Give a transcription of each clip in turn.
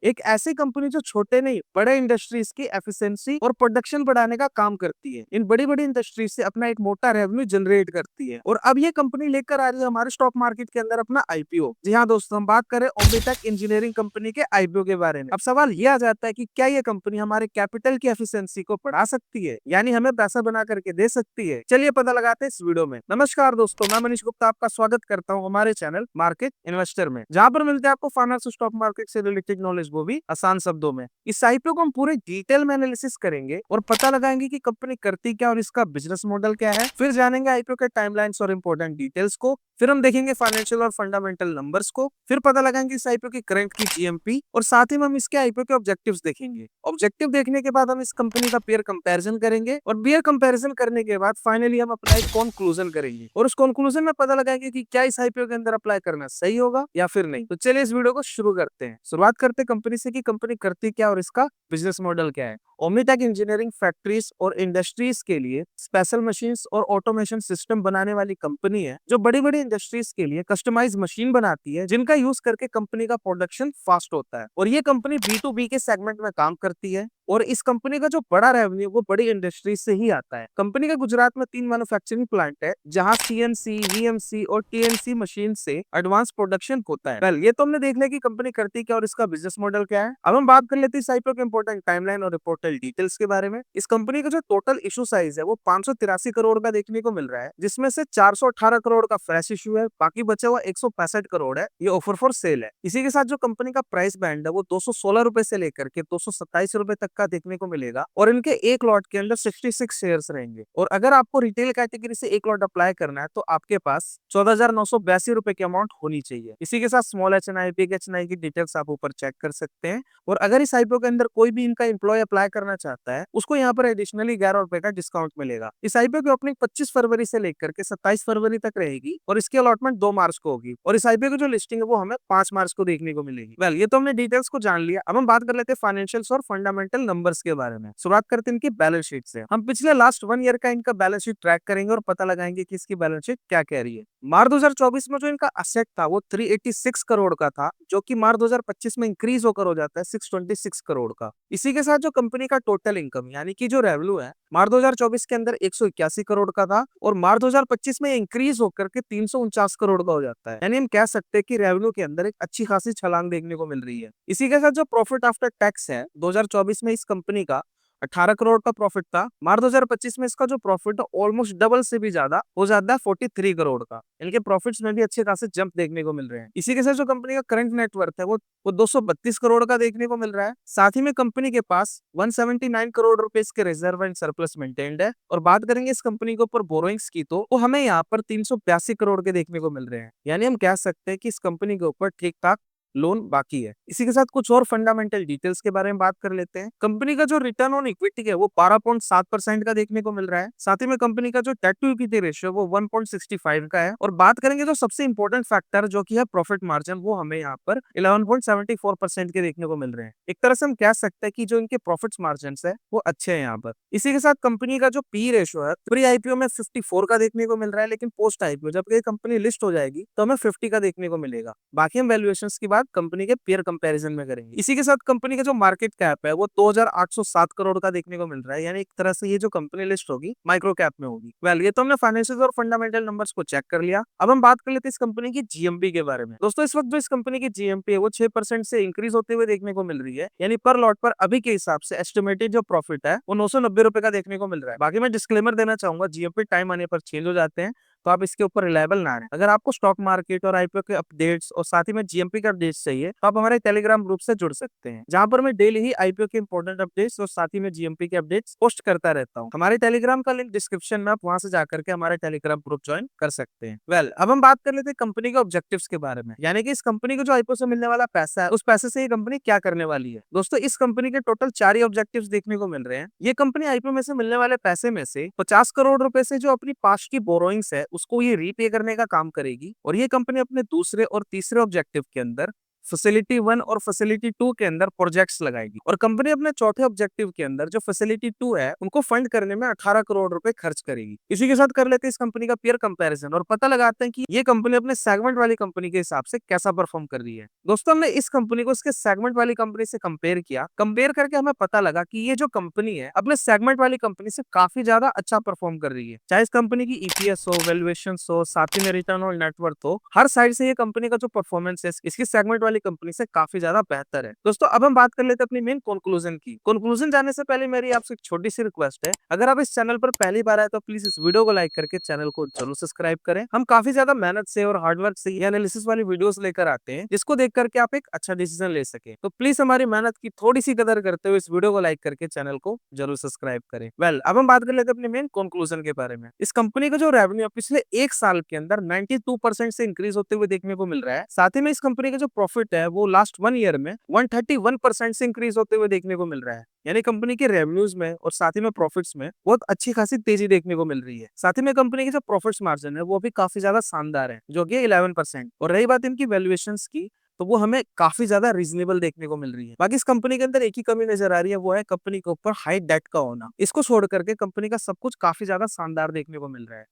एक ऐसी कंपनी जो छोटे नहीं बड़े इंडस्ट्रीज की एफिशिएंसी और प्रोडक्शन बढ़ाने का काम करती है। इन बड़ी बड़ी इंडस्ट्रीज से अपना एक मोटा रेवेन्यू जनरेट करती है और अब ये कंपनी लेकर आ रही है हमारे स्टॉक मार्केट के अंदर अपना आईपीओ। जी हाँ दोस्तों, हम बात करें ओम्बीटेक इंजीनियरिंग कंपनी के आईपीओ के बारे में। अब सवाल ये आ जाता है कि क्या ये कंपनी हमारे कैपिटल की एफिशिएंसी को बढ़ा सकती है, यानी हमें पैसा बना करके दे सकती है। चलिए पता लगाते हैं इस वीडियो में। नमस्कार दोस्तों, मैं मनीष गुप्ता आपका स्वागत करता हूँ हमारे चैनल मार्केट इन्वेस्टर में, जहाँ पर मिलते हैं आपको फाइनेंस स्टॉक मार्केट से रिलेटेड नॉलेज, वो भी आसान शब्दों में। इस आईपीओ को हम पूरे डिटेल में एनालिसिस करेंगे और पता लगाएंगे कि कंपनी करती क्या और इसका बिजनेस मॉडल क्या है। फिर जानेंगे आईपीओ के टाइमलाइंस और इंपॉर्टेंट डिटेल्स को। फिर हम देखेंगे फाइनेंशियल और फंडामेंटल नंबर्स को। फिर पता लगाएंगे इस आईपीओ की करंट की जीएमपी और साथ ही में हम इसके आईपीओ के ऑब्जेक्टिव्स देखेंगे। ऑब्जेक्टिव देखने के बाद हम इस कंपनी का पेयर कंपैरिजन करेंगे और पेयर कंपैरिजन करने के बाद फाइनली हम अपना एक कंक्लूजन करेंगे और उस कंक्लूजन में पता लगाएंगे कि क्या इस आईपीओ के अंदर अप्लाई करना सही होगा या फिर नहीं। तो चलिए इस वीडियो को शुरू करते हैं। शुरुआत करते हैं कंपनी से कि कंपनी करती क्या और इसका बिजनेस मॉडल क्या है। ओम्नीटेक इंजीनियरिंग फैक्ट्रीज और इंडस्ट्रीज के लिए स्पेशल मशीन्स और ऑटोमेशन सिस्टम बनाने वाली कंपनी है, जो बड़ी बड़ी इंडस्ट्रीज के लिए कस्टमाइज मशीन बनाती है, जिनका यूज करके कंपनी का प्रोडक्शन फास्ट होता है। और ये कंपनी B2B के सेगमेंट में काम करती है और इस कंपनी का जो बड़ा रेवेन्यू वो बड़ी इंडस्ट्रीज से ही आता है। कंपनी का गुजरात में 3 मैन्युफैक्चरिंग प्लांट है, जहां सीएनसी, वीएमसी और टीएनसी मशीन से एडवांस प्रोडक्शन होता है। वेल, ये तो हमने देख लिया कि कंपनी करती क्या और इसका बिजनेस मॉडल क्या है। अब हम बात कर लेते हैं इस आईपीओ के इंपॉर्टेंट टाइमलाइन और रिपोर्टल डिटेल्स के बारे में। इस कंपनी का जो टोटल इशू साइज है वो 583 करोड़ का देखने को मिल रहा है, जिसमें से 418 करोड़ का फ्रेश इशू है, बाकी बचा हुआ 165 करोड़ है ये ऑफर फॉर सेल है। इसी के साथ जो कंपनी का प्राइस बैंड है वो 216 रुपए से लेकर के 227 रुपए तक का देखने को मिलेगा और इनके एक लॉट के अंदर 66 शेयर्स रहेंगे। और अगर आपको रिटेल कैटेगरी से एक लॉट अप्लाई करना है तो आपके पास 14,982 रुपए की अमाउंट होनी चाहिए। इसी के साथ स्मॉल एचएनआई, बिग एचएनआई की डिटेल्स आप ऊपर चेक कर सकते हैं। और अगर इस आईपीओ के अंदर कोई भी इनका एम्प्लॉय अप्लाई करना चाहता है, उसको यहाँ पर एडिशनली 11 रुपए का डिस्काउंट मिलेगा। इस आईपीओ की ओपनिंग 25 फरवरी से लेकर के 27 फरवरी तक रहेगी और इसकी अलॉटमेंट 2 मार्च को होगी और इस आईपीओ की जो लिस्टिंग है वो हमें 5 मार्च को देखने को मिलेगी। वेल, ये तो हमने डिटेल्स को जान लिया। अब हम बात कर लेते हैं फाइनेंशियल्स और फंडामेंटल नंबर्स के बारे में। शुरुआत करते हैं इनकी बैलेंस शीट से। हम पिछले लास्ट 1 ईयर का इनका बैलेंस शीट ट्रैक करेंगे और पता लगाएंगे कि इसकी बैलेंस शीट क्या कह रही है। मार्च 2024 में जो इनका असेट था वो 386 करोड़ का था, जो कि मार्च 2025 में इंक्रीज होकर हो जाता है 626 करोड़ का। इसी के साथ जो कंपनी का टोटल इनकम यानी कि जो रेवेन्यू है, मार्च 2024 के अंदर 181 करोड़ का था और मार्च 2025 में इंक्रीज होकर के 349 करोड़ का हो जाता है। यानी हम कह सकते हैं कि रेवेन्यू के अंदर एक अच्छी खासी छलांग देखने को मिल रही है। इसी के साथ जो प्रॉफिट आफ्टर टैक्स है 2024 में इस कंपनी का 18 करोड़ का प्रॉफिट था। मार्च 2025 में इसका जो प्रॉफिट है ऑलमोस्ट डबल से भी ज्यादा हो जाता है 43 करोड़ का। इनके प्रॉफिट्स में भी अच्छे खासे जंप देखने को मिल रहे हैं। इसी के साथ जो कंपनी का करंट नेटवर्थ है वो 232 करोड़ का देखने को मिल रहा है। साथ ही में कंपनी के पास 179 करोड़ रुपए के रिजर्व एंड सरप्लस मेंटेन्ड है। और बात करेंगे इस कंपनी के ऊपर बोरोइंग्स की तो वो हमें यहाँ पर 382 करोड़ के देखने को मिल रहे हैं। यानी हम कह सकते हैं कि इस कंपनी के ऊपर ठीक ठाक लोन बाकी है। इसी के साथ कुछ और फंडामेंटल डिटेल्स के बारे में बात कर लेते हैं। कंपनी का जो रिटर्न ऑन इक्विटी है वो 12.7% का देखने को मिल रहा है। साथ ही में कंपनी का जो डेट टू इक्विटी रेशियो वो 1.65 का है। और बात करेंगे जो सबसे इंपॉर्टेंट फैक्टर जो कि है प्रॉफिट मार्जिन, वो हमें यहाँ पर 11.74% के देखने को मिल रहे हैं। एक तरह से हम कह सकते हैं कि जो इनके प्रॉफिट मार्जिन है वो अच्छे हैं यहाँ पर। इसी के साथ कंपनी का जो पी रेशियो है प्री आईपीओ में 54 का देखने को मिल रहा है, लेकिन पोस्ट आईपीओ जब ये कंपनी लिस्ट हो जाएगी तो हमें 50 का देखने को मिलेगा। बाकी हम वैल्यूएशन की बात कंपनी के पेयर कंपैरिजन में करेंगे। इसी के साथ कंपनी का जो मार्केट कैप है वो 2807 करोड़ का देखने को मिल रहा है। यानी एक तरह से ये जो कंपनी लिस्ट होगी माइक्रो कैप में होगी। वेल, ये तो हमने फाइनेंशियल और फंडामेंटल नंबर्स को चेक कर लिया। अब हम बात कर लेते हैं इस कंपनी की जीएमपी के बारे में। दोस्तों, इस वक्त जो इस कंपनी की जीएमपी है वो 6% से इंक्रीज होते हुए देखने को मिल रही है। यानी पर लॉट पर अभी के हिसाब से एस्टिमेटेड जो प्रॉफिट है वो 990 रुपए का देखने को मिल रहा है। बाकी मैं डिस्क्लेमर देना चाहूंगा, जीएमपी टाइम आने पर चेंज हो जाते हैं, तो आप इसके ऊपर रिलायबल ना रहें। अगर आपको स्टॉक मार्केट और आईपीओ के अपडेट्स और साथ ही में जीएमपी के अपडेट्स चाहिए तो आप हमारे टेलीग्राम ग्रुप से जुड़ सकते हैं, जहां पर मैं डेली ही आईपीओ के इंपॉर्टेंट अपडेट्स और साथ ही में जीएमपी के अपडेट्स पोस्ट करता रहता हूं। हमारे टेलीग्राम का लिंक डिस्क्रिप्शन में, आप वहां से जाकर के हमारे टेलीग्राम ग्रुप ज्वाइन कर सकते हैं। वेल, अब हम बात कर लेते हैं कंपनी के ऑब्जेक्टिव्स के बारे में, यानी कि इस कंपनी को जो आईपीओ से मिलने वाला पैसा है उस पैसे से ये कंपनी क्या करने वाली है। दोस्तों, इस कंपनी के टोटल 4 ही ऑब्जेक्टिव्स देखने को मिल रहे हैं। ये कंपनी आईपीओ में से मिलने वाले पैसे में से 50 करोड़ रुपए से जो अपनी पास्ट की बोरोइंग्स है उसको ये रीपे करने का काम करेगी। और ये कंपनी अपने दूसरे और तीसरे ऑब्जेक्टिव के अंदर फैसिलिटी 1 और फैसिलिटी 2 के अंदर प्रोजेक्ट्स लगाएगी और कंपनी अपने चौथे ऑब्जेक्टिव के अंदर जो फैसिलिटी 2 है उनको फंड करने में 18 करोड़ रुपए खर्च करेगी। इसी के साथ कर लेते हैं इस कंपनी का पीयर कंपैरिजन और पता लगाते हैं कि ये कंपनी अपने सेगमेंट वाली कंपनी के हिसाब से कैसा परफॉर्म कर रही है। दोस्तों हमने इस कंपनी को इसके सेगमेंट वाली कंपनी से कंपेयर किया, कंपेयर करके हमें पता लगा कि ये जो कंपनी है अपने सेगमेंट वाली कंपनी से काफी ज्यादा अच्छा परफॉर्म कर रही है। चाहे इस कंपनी की ईपीएस हो, वैल्यूएशन हो, साथ ही में रिटर्न ऑन नेटवर्थ हो, हर साइड से ये कंपनी का जो परफॉर्मेंस है इसकी सेगमेंट वाली कंपनी से काफी ज्यादा बेहतर है। दोस्तों अब हम बात कर लेते हैं अपनी मेन कंक्लूजन की। कंक्लूजन जाने से पहले मेरी आपसे एक छोटी सी रिक्वेस्ट है, अगर आप इस चैनल पर पहली बार आए तो प्लीज इस वीडियो को लाइक करके चैनल को जरूर सब्सक्राइब करें। हम काफी ज्यादा मेहनत से और हार्डवर्क से ये एनालिसिस वाली वीडियोस लेकर आते हैं जिसको देख करके आप एक अच्छा डिसीजन ले सके। तो प्लीज हमारी मेहनत की थोड़ी सी कदर करते हुए इस वीडियो को लाइक करके चैनल को जरूर सब्सक्राइब करें। अब हम बात कर लेते हैं अपने मेन कंक्लूजन के बारे में। इस कंपनी का जो रेवेन्यू पिछले एक साल के अंदर 92% से इंक्रीज होते हुए देखने को मिल रहा है। साथ ही में इस कंपनी का जो प्रॉफिट है वो लास्ट 1 ईयर में 131% से इंक्रीज होते हुए देखने को मिल रहा है। यानी कंपनी के रेवेन्यूज में और साथ ही में प्रॉफिट्स में बहुत अच्छी खासी तेजी देखने को मिल रही है। साथ ही में कंपनी की जो प्रॉफिट्स मार्जिन है वो भी काफी ज्यादा शानदार है, जो कि 11%। और रही बात इनकी वैल्यूएशंस की, तो वो हमें काफी ज्यादा रीजनेबल देखने को मिल रही है। बाकी इस कंपनी के अंदर एक ही कमी नजर आ रही है, वो है कंपनी के ऊपर हाई डेट का होना। इसको छोड़ करके कंपनी का सब कुछ काफी ज्यादा शानदार देखने को मिल रहा है।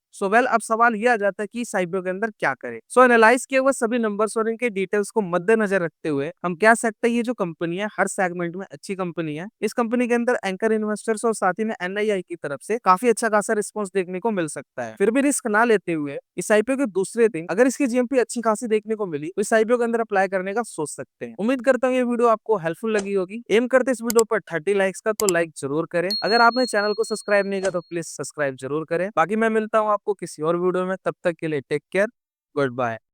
अब सवाल ये आ जाता है कि इस आईपीओ के अंदर क्या करें। एनालाइज किए हुए सभी नंबर्स और इनके डिटेल्स को मद्देनजर रखते हुए हम कह सकते हैं ये जो कंपनी है हर सेगमेंट में अच्छी कंपनी है। इस कंपनी के अंदर एंकर इन्वेस्टर्स और साथ ही में एनआईआई की तरफ से काफी अच्छा खासा रिस्पॉन्स देखने को मिल सकता है। फिर भी रिस्क ना लेते हुए इस आईपीओ के दूसरे दिन अगर इसकी जीएमपी अच्छी खासी देखने को मिली तो इस आईपीओ के अंदर अप्लाई करने का सोच सकते हैं। उम्मीद करता हूँ ये वीडियो आपको हेल्पफुल लगी होगी। एम करते इस वीडियो पर 30 लाइक्स का, तो लाइक जरूर करें। अगर आपने चैनल को सब्सक्राइब नहीं किया तो प्लीज सब्सक्राइब जरूर करें। बाकी मैं मिलता हूँ आपको किसी और वीडियो में, तब तक के लिए टेक केयर, गुड बाय।